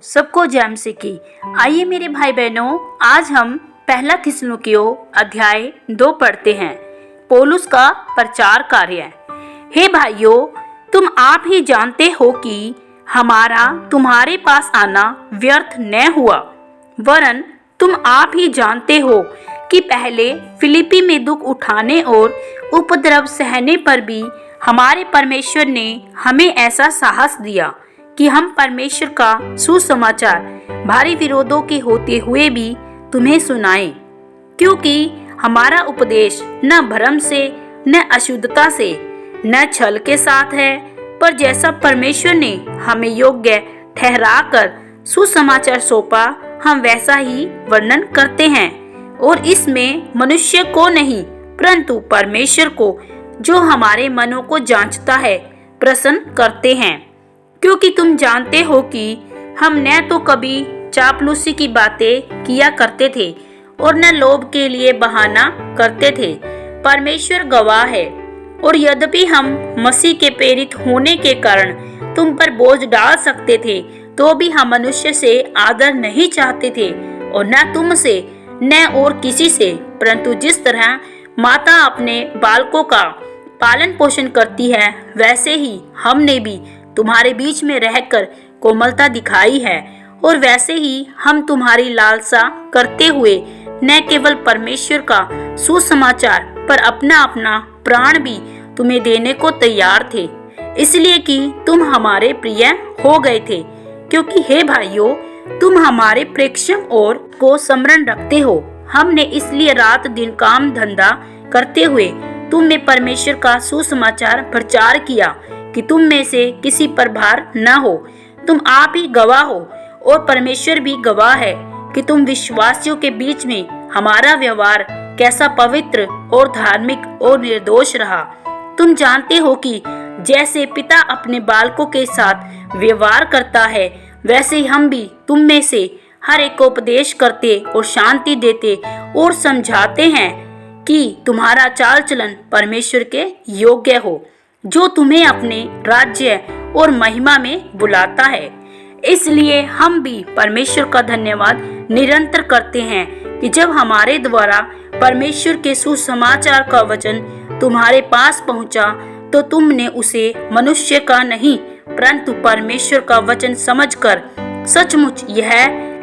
सबको जय मसीह की। आइए मेरे भाई बहनों, आज हम पहला थिस्सलुनीकियों अध्याय 2 पढ़ते हैं। पौलुस का प्रचार कार्य। हे भाइयों, तुम आप ही जानते हो कि हमारा तुम्हारे पास आना व्यर्थ न हुआ, वरन तुम आप ही जानते हो कि पहले फिलिप्पी में दुख उठाने और उपद्रव सहने पर भी हमारे परमेश्वर ने हमें ऐसा साहस दिया कि हम परमेश्वर का सुसमाचार भारी विरोधों के होते हुए भी तुम्हें सुनाएं, क्योंकि हमारा उपदेश न भ्रम से, न अशुद्धता से, न छल के साथ है, पर जैसा परमेश्वर ने हमें योग्य ठहराकर सुसमाचार सौंपा, हम वैसा ही वर्णन करते हैं। और इसमें मनुष्य को नहीं, परंतु परमेश्वर को, जो हमारे मनों को जांचता है, प्रसन्न करते हैं। क्योंकि तुम जानते हो कि हम न तो कभी चापलूसी की बातें किया करते थे और न लोभ के लिए बहाना करते थे। परमेश्वर गवाह है। और यद्यपि हम मसीह के प्रेरित होने के कारण तुम पर बोझ डाल सकते थे, तो भी हम मनुष्य से आदर नहीं चाहते थे, और न तुमसे, न और किसी से, परंतु जिस तरह माता अपने बालकों का पालन पोषण करती है, वैसे ही हमने भी तुम्हारे बीच में रहकर कोमलता दिखाई है। और वैसे ही हम तुम्हारी लालसा करते हुए न केवल परमेश्वर का सुसमाचार पर अपना अपना प्राण भी तुम्हें देने को तैयार थे, इसलिए कि तुम हमारे प्रिय हो गए थे। क्योंकि हे भाइयों, तुम हमारे प्रेक्षण और को स्मरण रखते हो। हमने इसलिए रात दिन काम धंधा करते हुए तुम में परमेश्वर का सुसमाचार प्रचार किया कि तुम में से किसी पर भार न हो। तुम आप ही गवाह हो, और परमेश्वर भी गवाह है कि तुम विश्वासियों के बीच में हमारा व्यवहार कैसा पवित्र और धार्मिक और निर्दोष रहा। तुम जानते हो कि जैसे पिता अपने बालकों के साथ व्यवहार करता है, वैसे ही हम भी तुम में से हर एक को उपदेश करते और शांति देते और समझाते हैं कि तुम्हारा चाल चलन परमेश्वर के योग्य हो, जो तुम्हें अपने राज्य और महिमा में बुलाता है। इसलिए हम भी परमेश्वर का धन्यवाद निरंतर करते हैं कि जब हमारे द्वारा परमेश्वर के सुसमाचार का वचन तुम्हारे पास पहुंचा, तो तुमने उसे मनुष्य का नहीं, परंतु परमेश्वर का वचन समझकर सचमुच यह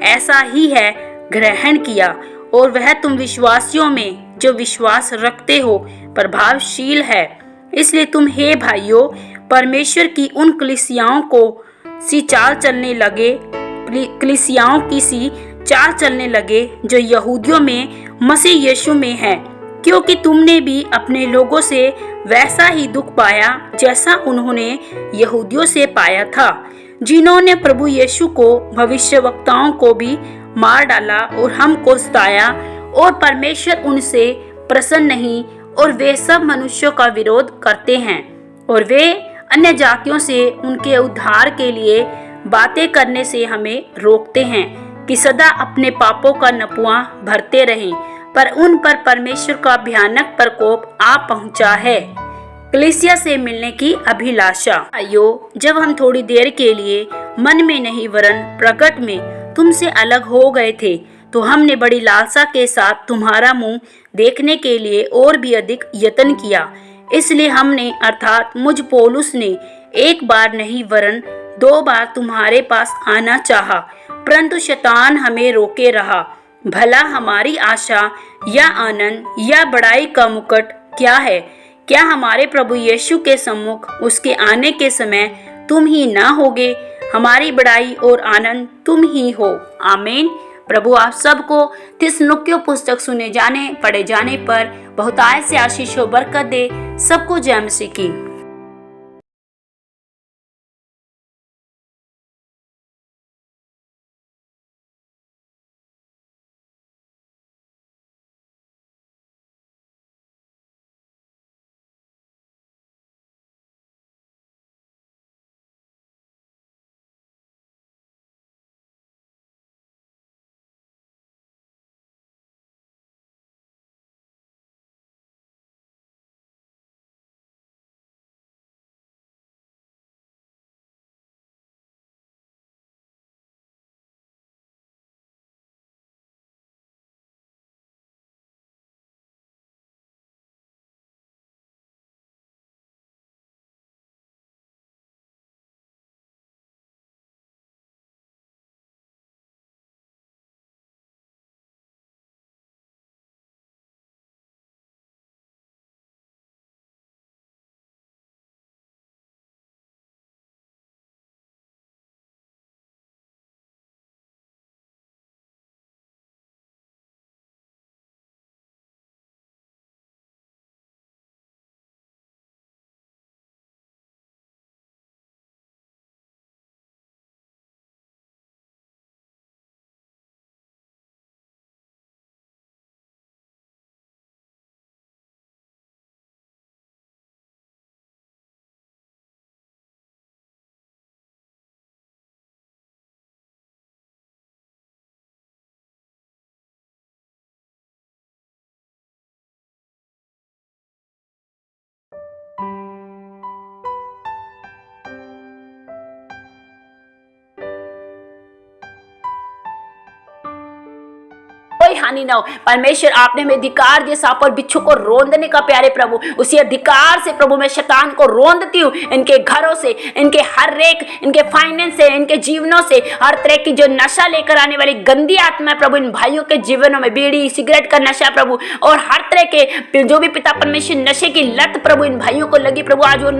ऐसा ही है ग्रहण किया, और वह तुम विश्वासियों में जो विश्वास रखते हो प्रभावशील है। इसलिए तुम हे भाइयों, परमेश्वर की उन कलीसियाओं को सी चाल चलने लगे कलीसियाओं की सी चाल चलने लगे जो यहूदियों में मसीह यीशु में है, क्योंकि तुमने भी अपने लोगों से वैसा ही दुख पाया जैसा उन्होंने यहूदियों से पाया था, जिन्होंने प्रभु यीशु को भविष्यवक्ताओं को भी मार डाला और हमको सताया, और परमेश्वर उनसे प्रसन्न नहीं, और वे सब मनुष्यों का विरोध करते हैं, और वे अन्य जातियों से उनके उद्धार के लिए बातें करने से हमें रोकते हैं कि सदा अपने पापों का नपुआ भरते रहें, पर उन पर परमेश्वर का भयानक प्रकोप आ पहुंचा है। कलीसिया से मिलने की अभिलाषा। आइयो, जब हम थोड़ी देर के लिए मन में नहीं वरन प्रकट में तुमसे अलग हो गए थे, तो हमने बड़ी लालसा के साथ तुम्हारा मुंह देखने के लिए और भी अधिक यत्न किया। इसलिए हमने अर्थात मुझ पौलुस ने एक बार नहीं वरन 2 बार तुम्हारे पास आना चाहा, परंतु शैतान हमें रोके रहा। भला हमारी आशा या आनंद या बड़ाई का मुकुट क्या है? क्या हमारे प्रभु यीशु के सम्मुख उसके आने के समय तुम ही ना होगे? हमारी बड़ाई और आनंद तुम ही हो। आमीन। प्रभु आप सबको थिस्सलुनीकियों पुस्तक सुने जाने पढ़े जाने पर बहुतायत से आशीष और बरकत दे। सबको जय मसीह की। हानि ना हो। परमेश्वर आपने हमें अधिकार दिया सांप और बिच्छू को रोंदने का प्यारे प्रभु, उसी अधिकार से प्रभु मैं शैतान को रोंदती हूँ, इनके घरों से, इनके हर एक, इनके फाइनेंस से, इनके जीवनों से, हर तरह की जो नशा लेकर आने वाली गंदी आत्मा है प्रभु इन भाइयों के जीवनों में, बीड़ी सिगरेट का नशा प्रभु और हर तरह के जो भी पिता परमेश्वर नशे की लत प्रभु इन भाइयों को लगी प्रभु, आज वो